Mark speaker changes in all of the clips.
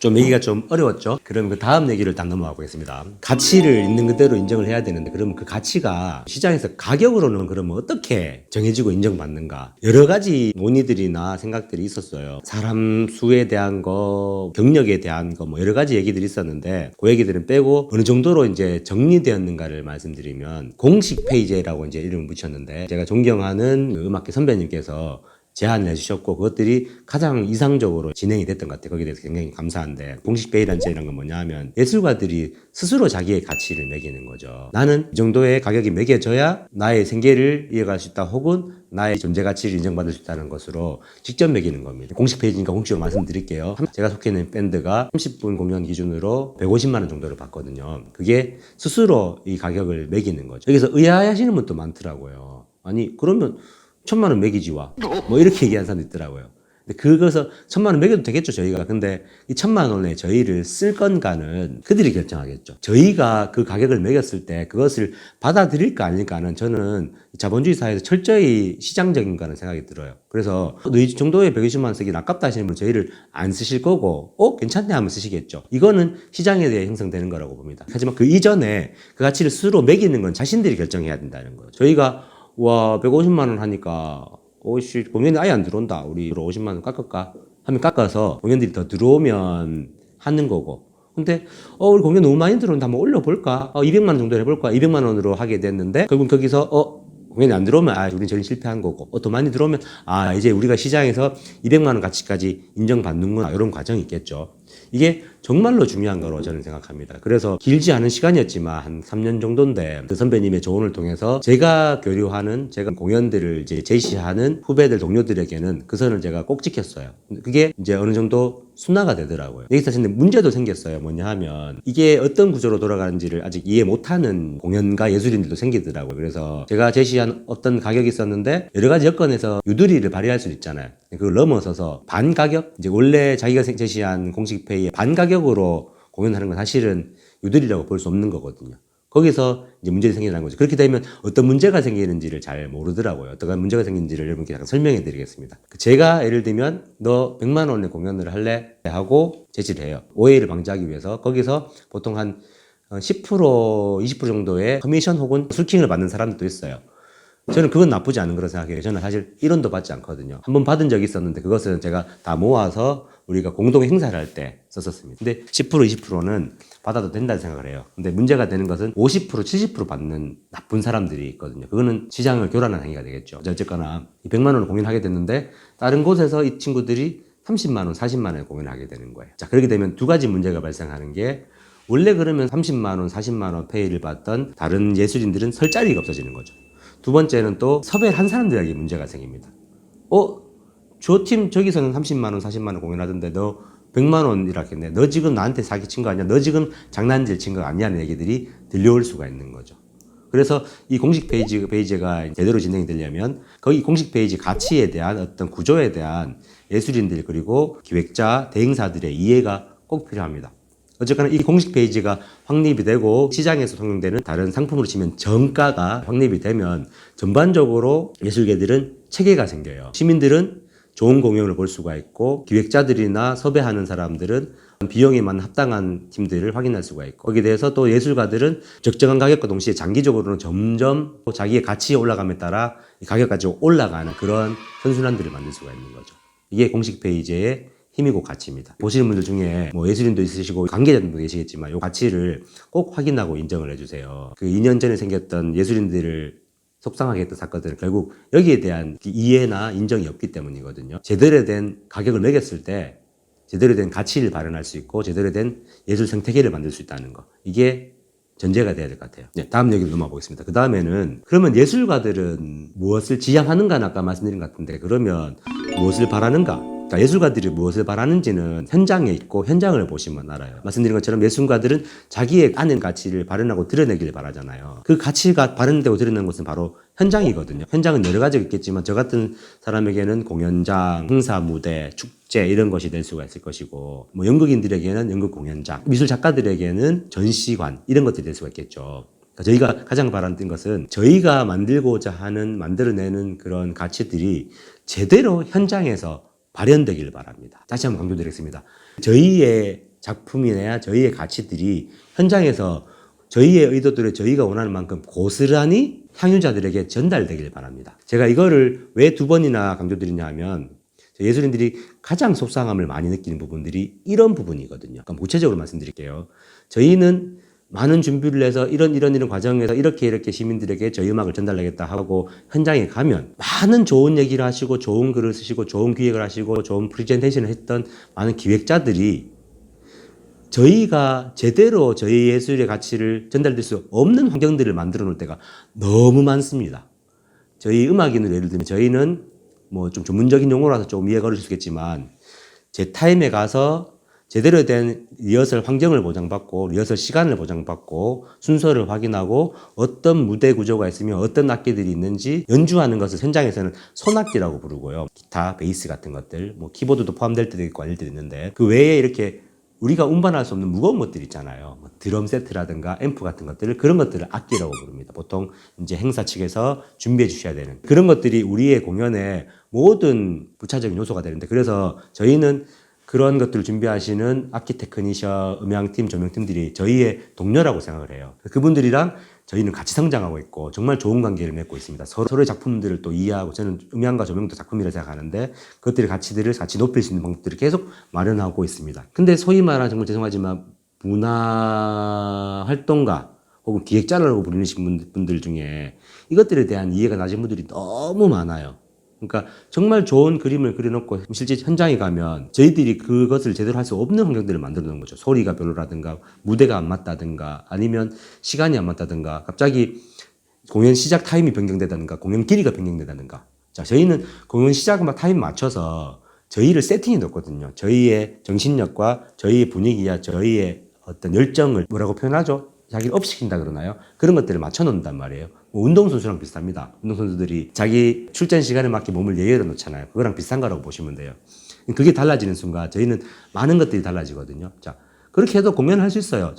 Speaker 1: 좀 얘기가 좀 어려웠죠. 그럼 그 다음 얘기를 딱 넘어가 보겠습니다. 가치를 있는 그대로 인정을 해야 되는데, 그러면 그 가치가 시장에서 가격으로는 그러면 어떻게 정해지고 인정받는가? 여러 가지 논의들이나 생각들이 있었어요. 사람 수에 대한 거, 경력에 대한 거, 뭐 여러 가지 얘기들이 있었는데, 그 얘기들은 빼고 어느 정도로 이제 정리되었는가를 말씀드리면, 공식 페이지라고 이제 이름을 붙였는데, 제가 존경하는 음악계 선배님께서 제안을 해주셨고, 그것들이 가장 이상적으로 진행이 됐던 것 같아요. 거기에 대해서 굉장히 감사한데, 공식 페이란제라는 건 뭐냐 하면 예술가들이 스스로 자기의 가치를 매기는 거죠. 나는 이 정도의 가격이 매겨져야 나의 생계를 이어갈 수 있다, 혹은 나의 존재 가치를 인정받을 수 있다는 것으로 직접 매기는 겁니다. 공식 페이지니까 공식으로 말씀드릴게요. 제가 속해 있는 밴드가 30분 공연 기준으로 150만 원 정도를 받거든요. 그게 스스로 이 가격을 매기는 거죠. 여기서 의아해하시는 분도 많더라고요. 아니 그러면 1,000만 원 매기지와 뭐 이렇게 얘기하는 사람도 있더라고요. 근데 그것을 1,000만 원 매겨도 되겠죠, 저희가. 근데 이 1,000만 원에 저희를 쓸 건가는 그들이 결정하겠죠. 저희가 그 가격을 매겼을 때 그것을 받아들일까 아닐까는 저는 자본주의 사회에서 철저히 시장적인 거라는 생각이 들어요. 그래서 이 정도의 120만 원 쓰기는 아깝다 하시는 분은 저희를 안 쓰실 거고, 괜찮네 하면 쓰시겠죠. 이거는 시장에 대해 형성되는 거라고 봅니다. 하지만 그 이전에 그 가치를 스스로 매기는 건 자신들이 결정해야 된다는 거예요. 저희가 150만 원 하니까 오씨 공연이 아예 안 들어온다, 우리 50만 원 깎을까 하면 깎아서 공연들이 더 들어오면 하는 거고, 근데 우리 공연 너무 많이 들어온다, 한번 올려볼까, 200만 원 정도 해볼까, 200만 원으로 하게 됐는데 결국 거기서 공연이 안 들어오면 우린 저희 실패한 거고, 더 많이 들어오면 이제 우리가 시장에서 200만 원 가치까지 인정받는구나, 이런 과정이 있겠죠. 이게 정말로 중요한 거로 저는 생각합니다. 그래서 길지 않은 시간이었지만 한 3년 정도인데, 그 선배님의 조언을 통해서 제가 교류하는, 제가 공연들을 이제 제시하는 후배들, 동료들에게는 그 선을 제가 꼭 지켰어요. 그게 이제 어느 정도 순화가 되더라고요. 여기서 사실 문제도 생겼어요. 뭐냐 하면 이게 어떤 구조로 돌아가는지를 아직 이해 못하는 공연가 예술인들도 생기더라고요. 그래서 제가 제시한 어떤 가격이 있었는데 여러 가지 여건에서 유도리를 발휘할 수도 있잖아요. 그걸 넘어서서 반 가격, 이제 원래 자기가 제시한 공식 페이의 반 가격으로 공연하는 건 사실은 유도리라고 볼 수 없는 거거든요. 거기서 이제 문제가 생기는 거죠. 그렇게 되면 어떤 문제가 생기는지를 잘 모르더라고요. 어떤 문제가 생기는지를 여러분께 약간 설명해 드리겠습니다. 제가 예를 들면 너 100만 원의 공연을 할래? 하고 제시를 해요. 오해를 방지하기 위해서. 거기서 보통 한 10%, 20% 정도의 커미션 혹은 술킹을 받는 사람들도 있어요. 저는 그건 나쁘지 않은 거라고 생각해요. 저는 사실 1원도 받지 않거든요. 한번 받은 적이 있었는데 그것은 제가 다 모아서 우리가 공동 행사를 할 때 썼었습니다. 근데 10%, 20%는 받아도 된다는 생각을 해요. 근데 문제가 되는 것은 50%, 70% 받는 나쁜 사람들이 있거든요. 그거는 시장을 교란한 행위가 되겠죠. 어쨌거나 100만 원을 공연하게 됐는데 다른 곳에서 이 친구들이 30만 원, 40만 원에 공연하게 되는 거예요. 자, 그렇게 되면 두 가지 문제가 발생하는 게, 원래 그러면 30만 원, 40만 원 페이를 받던 다른 예술인들은 설 자리가 없어지는 거죠. 두 번째는 또 섭외를 한 사람들에게 문제가 생깁니다. 저 팀 저기서는 30만 원, 40만 원 공연하던데 너 100만 원이라 했네. 너 지금 나한테 사기 친 거 아니야? 너 지금 장난질 친 거 아니냐는 얘기들이 들려올 수가 있는 거죠. 그래서 이 공식 페이지가 제대로 진행이 되려면 거기 공식 페이지 가치에 대한 어떤 구조에 대한 예술인들 그리고 기획자, 대행사들의 이해가 꼭 필요합니다. 어쨌거나 이 공식 페이지가 확립이 되고 시장에서 통용되는 다른 상품으로 치면 정가가 확립이 되면 전반적으로 예술계들은 체계가 생겨요. 시민들은 좋은 공연을 볼 수가 있고, 기획자들이나 섭외하는 사람들은 비용에만 합당한 팀들을 확인할 수가 있고, 거기에 대해서 또 예술가들은 적정한 가격과 동시에 장기적으로는 점점 자기의 가치가 올라감에 따라 가격까지 올라가는 그런 선순환들을 만들 수가 있는 거죠. 이게 공식 페이지의 힘이고 가치입니다. 보시는 분들 중에 뭐 예술인도 있으시고 관계자들도 계시겠지만 이 가치를 꼭 확인하고 인정을 해주세요. 그 2년 전에 생겼던 예술인들을 속상하게 했던 사건들은 결국 여기에 대한 이해나 인정이 없기 때문이거든요. 제대로 된 가격을 매겼을 때 제대로 된 가치를 발현할 수 있고 제대로 된 예술 생태계를 만들 수 있다는 거, 이게 전제가 돼야 될 것 같아요. 네, 다음 얘기로 넘어가 보겠습니다. 그 다음에는 그러면 예술가들은 무엇을 지향하는가, 아까 말씀드린 것 같은데, 그러면 무엇을 바라는가? 그러니까 예술가들이 무엇을 바라는지는 현장에 있고 현장을 보시면 알아요. 말씀드린 것처럼 예술가들은 자기의 안의 가치를 발현하고 드러내기를 바라잖아요. 그 가치가 발현되고 드러내는 것은 바로 현장이거든요. 현장은 여러 가지가 있겠지만 저 같은 사람에게는 공연장, 행사 무대, 축제 이런 것이 될 수가 있을 것이고, 뭐 연극인들에게는 연극 공연장, 미술 작가들에게는 전시관 이런 것들이 될 수가 있겠죠. 그러니까 저희가 가장 바라는 것은 저희가 만들고자 하는, 만들어내는 그런 가치들이 제대로 현장에서 발현되길 바랍니다. 다시 한번 강조드리겠습니다. 저희의 작품이나 저희의 가치들이 현장에서 저희의 의도들을 저희가 원하는 만큼 고스란히 향유자들에게 전달되길 바랍니다. 제가 이거를 왜 2번이나 강조드리냐 하면 예술인들이 가장 속상함을 많이 느끼는 부분들이 이런 부분이거든요. 그러니까 구체적으로 말씀드릴게요. 저희는 많은 준비를 해서 이런 과정에서 이렇게 시민들에게 저희 음악을 전달하겠다 하고 현장에 가면 많은 좋은 얘기를 하시고 좋은 글을 쓰시고 좋은 기획을 하시고 좋은 프레젠테이션을 했던 많은 기획자들이 저희가 제대로 저희 예술의 가치를 전달될 수 없는 환경들을 만들어 놓을 때가 너무 많습니다. 저희 음악인으로 예를 들면 저희는 뭐 좀 전문적인 용어라서 조금 이해가 어려울 수 있겠지만 제 타임에 가서 제대로 된 리허설 환경을 보장받고 리허설 시간을 보장받고 순서를 확인하고 어떤 무대 구조가 있으면 어떤 악기들이 있는지 연주하는 것을 현장에서는 손악기라고 부르고요. 기타, 베이스 같은 것들, 뭐 키보드도 포함될 때도 있고 아닐 때도 있는데 그 외에 이렇게 우리가 운반할 수 없는 무거운 것들 있잖아요. 뭐 드럼 세트라든가 앰프 같은 것들을 그런 것들을 악기라고 부릅니다. 보통 이제 행사 측에서 준비해 주셔야 되는 그런 것들이 우리의 공연의 모든 부차적인 요소가 되는데 그래서 저희는 그런 것들을 준비하시는 악기 테크니션, 음향팀, 조명팀들이 저희의 동료라고 생각을 해요. 그분들이랑 저희는 같이 성장하고 있고 정말 좋은 관계를 맺고 있습니다. 서로의 작품들을 또 이해하고 저는 음향과 조명도 작품이라 생각하는데 그것들의 가치들을 같이 높일 수 있는 방법들을 계속 마련하고 있습니다. 근데 소위 말하는 정말 죄송하지만 문화 활동가 혹은 기획자라고 부르시는 분들 중에 이것들에 대한 이해가 낮은 분들이 너무 많아요. 그러니까 정말 좋은 그림을 그려놓고 실제 현장에 가면 저희들이 그것을 제대로 할 수 없는 환경들을 만들어 놓은 거죠. 소리가 별로라든가 무대가 안 맞다든가 아니면 시간이 안 맞다든가 갑자기 공연 시작 타임이 변경되다든가 공연 길이가 변경되다든가. 자, 저희는 공연 시작 타임 맞춰서 저희를 세팅해 놓거든요. 저희의 정신력과 저희의 분위기와 저희의 어떤 열정을 뭐라고 표현하죠? 자기를 업시킨다 그러나요? 그런 것들을 맞춰 놓는단 말이에요. 뭐 운동선수랑 비슷합니다. 운동선수들이 자기 출전 시간에 맞게 몸을 예열해 놓잖아요. 그거랑 비슷한 거라고 보시면 돼요. 그게 달라지는 순간 저희는 많은 것들이 달라지거든요. 자, 그렇게 해도 공연을 할 수 있어요.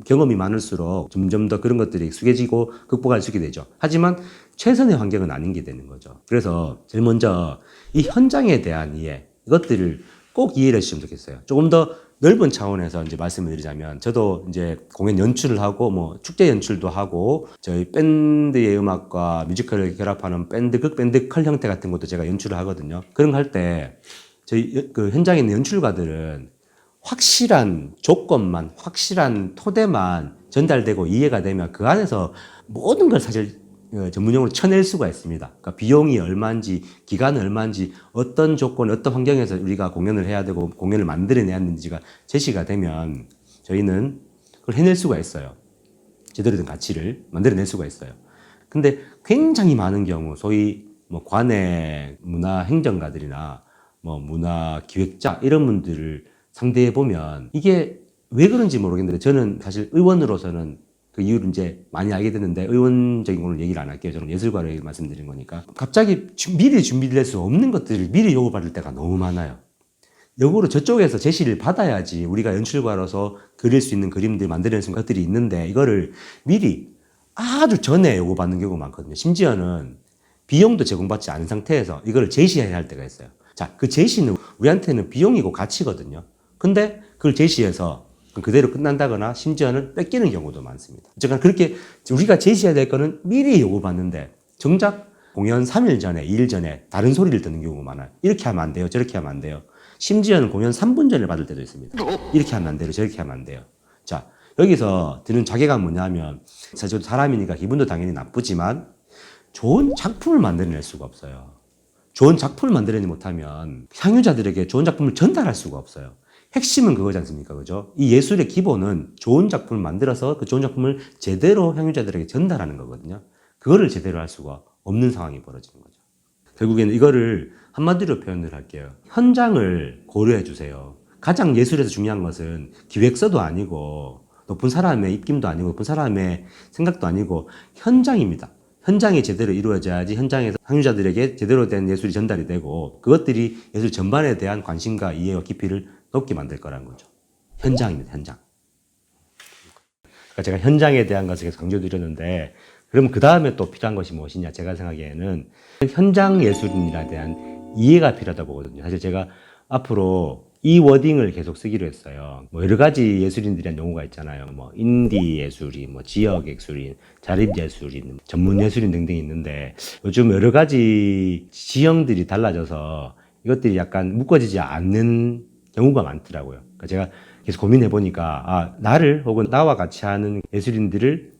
Speaker 1: 경험이 많을수록 점점 더 그런 것들이 숙여지고 극복할 수 있게 되죠. 하지만 최선의 환경은 아닌 게 되는 거죠. 그래서 제일 먼저 이 현장에 대한 이해, 이것들을 꼭 이해를 해주시면 좋겠어요. 조금 더 넓은 차원에서 이제 말씀을 드리자면, 저도 이제 공연 연출을 하고, 뭐, 축제 연출도 하고, 저희 밴드의 음악과 뮤지컬을 결합하는 밴드, 극밴드 컬 형태 같은 것도 제가 연출을 하거든요. 그런 거 할 때, 저희 그 현장에 있는 연출가들은 확실한 조건만, 확실한 토대만 전달되고 이해가 되면 그 안에서 모든 걸 사실 전문용어로 쳐낼 수가 있습니다. 그러니까 비용이 얼마인지, 기간은 얼마인지, 어떤 조건, 어떤 환경에서 우리가 공연을 해야 되고 공연을 만들어내야 하는지가 제시가 되면 저희는 그걸 해낼 수가 있어요. 제대로 된 가치를 만들어낼 수가 있어요. 근데 굉장히 많은 경우, 소위 뭐 관내 문화 행정가들이나 뭐 문화 기획자 이런 분들을 상대해 보면 이게 왜 그런지 모르겠는데 저는 사실 의원으로서는 그 이유를 이제 많이 알게 됐는데 의원적인 거는 얘기를 안 할게요. 저는 예술가로 말씀드린 거니까. 갑자기 미리 준비될 수 없는 것들을 미리 요구받을 때가 너무 많아요. 역으로 저쪽에서 제시를 받아야지 우리가 연출가로서 그릴 수 있는 그림들 만들어낼 수 있는 것들이 있는데 이거를 미리 아주 전에 요구받는 경우가 많거든요. 심지어는 비용도 제공받지 않은 상태에서 이걸 제시해야 할 때가 있어요. 자, 그 제시는 우리한테는 비용이고 가치거든요. 근데 그걸 제시해서 그대로 끝난다거나 심지어는 뺏기는 경우도 많습니다. 어쨌든 그렇게 우리가 제시해야 될 거는 미리 요구받는데 정작 공연 3일 전에, 2일 전에 다른 소리를 듣는 경우가 많아요. 이렇게 하면 안 돼요. 저렇게 하면 안 돼요. 심지어는 공연 3분 전에 받을 때도 있습니다. 이렇게 하면 안 돼요. 저렇게 하면 안 돼요. 자, 여기서 드는 자괴감 뭐냐면 사실 저도 사람이니까 기분도 당연히 나쁘지만 좋은 작품을 만들어낼 수가 없어요. 좋은 작품을 만들어내지 못하면 향유자들에게 좋은 작품을 전달할 수가 없어요. 핵심은 그거지 않습니까? 그죠? 이 예술의 기본은 좋은 작품을 만들어서 그 좋은 작품을 제대로 향유자들에게 전달하는 거거든요. 그거를 제대로 할 수가 없는 상황이 벌어지는 거죠. 결국에는 이거를 한마디로 표현을 할게요. 현장을 고려해 주세요. 가장 예술에서 중요한 것은 기획서도 아니고 높은 사람의 입김도 아니고 높은 사람의 생각도 아니고 현장입니다. 현장이 제대로 이루어져야지 현장에서 향유자들에게 제대로 된 예술이 전달이 되고 그것들이 예술 전반에 대한 관심과 이해와 깊이를 높게 만들 거라는 거죠. 현장입니다. 현장. 그러니까 제가 현장에 대한 것을 계속 강조드렸는데 그러면 그 다음에 또 필요한 것이 무엇이냐 제가 생각에는 현장 예술인에 대한 이해가 필요하다고 보거든요. 사실 제가 앞으로 이 워딩을 계속 쓰기로 했어요. 뭐 여러 가지 예술인들이란 용어가 있잖아요. 뭐 인디 예술인, 뭐 지역 예술인, 자립 예술인, 전문 예술인 등등 있는데 요즘 여러 가지 지형들이 달라져서 이것들이 약간 묶어지지 않는 경우가 많더라고요. 그러니까 제가 계속 고민해 보니까 나를 혹은 나와 같이 하는 예술인들을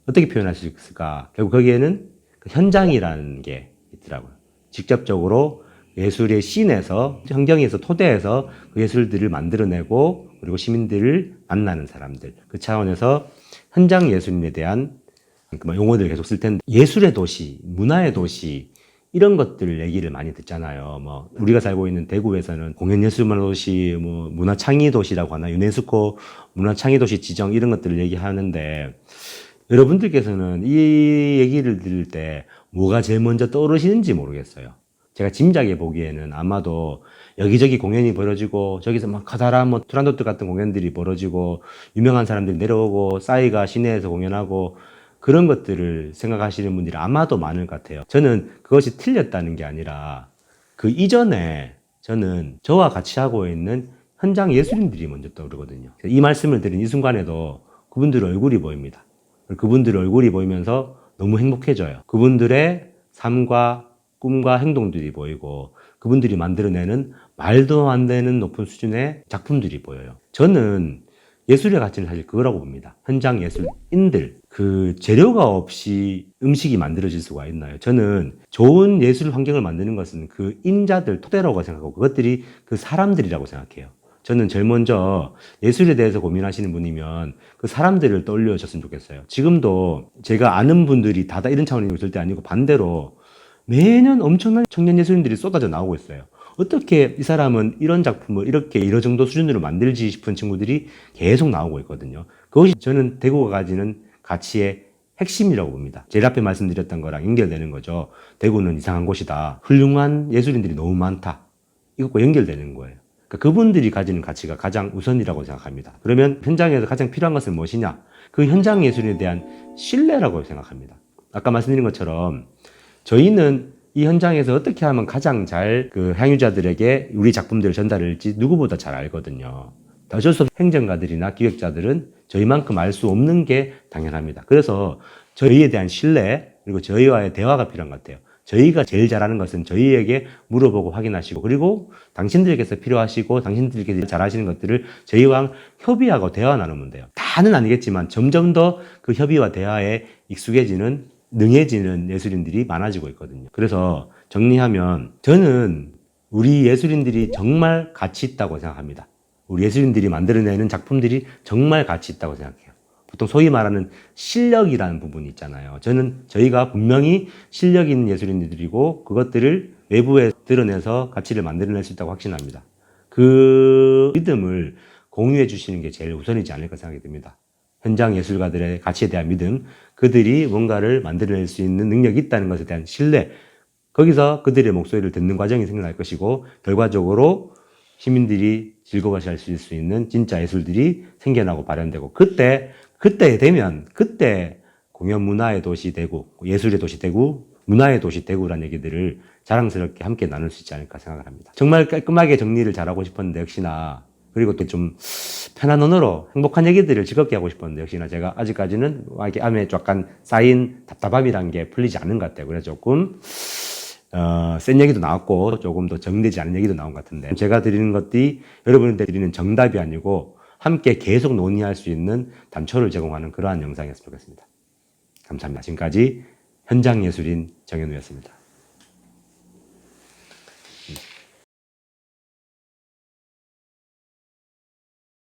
Speaker 1: 어떻게 표현할 수 있을까? 결국 거기에는 그 현장이라는 게 있더라고요. 직접적으로 예술의 씬에서, 환경에서, 토대에서 그 예술들을 만들어내고, 그리고 시민들을 만나는 사람들. 그 차원에서 현장 예술인에 대한 용어들을 계속 쓸 텐데, 예술의 도시, 문화의 도시, 이런 것들 얘기를 많이 듣잖아요. 뭐, 우리가 살고 있는 대구에서는 공연예술문화도시, 뭐, 문화창의도시라고 하나, 유네스코 문화창의도시 지정 이런 것들을 얘기하는데, 여러분들께서는 이 얘기를 들을 때 뭐가 제일 먼저 떠오르시는지 모르겠어요. 제가 짐작해 보기에는 아마도 여기저기 공연이 벌어지고 저기서 막 커다란 뭐 투란도트 같은 공연들이 벌어지고 유명한 사람들이 내려오고 싸이가 시내에서 공연하고 그런 것들을 생각하시는 분들이 아마도 많을 것 같아요. 저는 그것이 틀렸다는 게 아니라 그 이전에 저는 저와 같이 하고 있는 현장 예술인들이 먼저 떠오르거든요. 이 말씀을 드린 이 순간에도 그분들 얼굴이 보입니다. 그분들 얼굴이 보이면서 너무 행복해져요. 그분들의 삶과 꿈과 행동들이 보이고 그분들이 만들어내는 말도 안 되는 높은 수준의 작품들이 보여요. 저는 예술의 가치는 사실 그거라고 봅니다. 현장 예술인들, 그 재료가 없이 음식이 만들어질 수가 있나요? 저는 좋은 예술 환경을 만드는 것은 그 인자들, 토대라고 생각하고 그것들이 그 사람들이라고 생각해요. 저는 제일 먼저 예술에 대해서 고민하시는 분이면 그 사람들을 떠올려 줬으면 좋겠어요. 지금도 제가 아는 분들이 다다 이런 차원이 절대 아니고 반대로 매년 엄청난 청년 예술인들이 쏟아져 나오고 있어요. 어떻게 이 사람은 이런 작품을 이렇게 이런 정도 수준으로 만들지 싶은 친구들이 계속 나오고 있거든요. 그것이 저는 대구가 가지는 가치의 핵심이라고 봅니다. 제일 앞에 말씀드렸던 거랑 연결되는 거죠. 대구는 이상한 곳이다. 훌륭한 예술인들이 너무 많다. 이것과 연결되는 거예요. 그러니까 그분들이 가지는 가치가 가장 우선이라고 생각합니다. 그러면 현장에서 가장 필요한 것은 무엇이냐? 그 현장 예술에 대한 신뢰라고 생각합니다. 아까 말씀드린 것처럼 저희는 이 현장에서 어떻게 하면 가장 잘 그 향유자들에게 우리 작품들을 전달할지 누구보다 잘 알거든요. 어쩔 수 없이 행정가들이나 기획자들은 저희만큼 알 수 없는 게 당연합니다. 그래서 저희에 대한 신뢰 그리고 저희와의 대화가 필요한 것 같아요. 저희가 제일 잘하는 것은 저희에게 물어보고 확인하시고 그리고 당신들께서 필요하시고 당신들께서 잘하시는 것들을 저희와 협의하고 대화 나누면 돼요. 다는 아니겠지만 점점 더 그 협의와 대화에 익숙해지는 능해지는 예술인들이 많아지고 있거든요. 그래서 정리하면 저는 우리 예술인들이 정말 가치 있다고 생각합니다. 우리 예술인들이 만들어내는 작품들이 정말 가치 있다고 생각해요. 보통 소위 말하는 실력이라는 부분이 있잖아요. 저희가 분명히 실력 있는 예술인들이고 그것들을 외부에 드러내서 가치를 만들어낼 수 있다고 확신합니다. 그 믿음을 공유해 주시는 게 제일 우선이지 않을까 생각이 듭니다. 현장 예술가들의 가치에 대한 믿음, 그들이 뭔가를 만들어낼 수 있는 능력이 있다는 것에 대한 신뢰, 거기서 그들의 목소리를 듣는 과정이 생겨날 것이고 결과적으로 시민들이 즐거워할 수 있는 진짜 예술들이 생겨나고 발현되고 그때 되면 그때 공연 문화의 도시 대구, 예술의 도시 대구, 문화의 도시 대구라는 얘기들을 자랑스럽게 함께 나눌 수 있지 않을까 생각을 합니다. 정말 깔끔하게 정리를 잘하고 싶었는데 역시나 그리고 또 좀 편한 언어로 행복한 얘기들을 즐겁게 하고 싶었는데 역시나 제가 아직까지는 이렇게 암에 약간 쌓인 답답함이란 게 풀리지 않는 것 같아요. 그래서 조금 센 얘기도 나왔고 조금 더 정리되지 않은 얘기도 나온 것 같은데 제가 드리는 것들이 여러분한테 드리는 정답이 아니고 함께 계속 논의할 수 있는 단초를 제공하는 그러한 영상이었으면 좋겠습니다. 감사합니다. 지금까지 현장예술인 정현우였습니다.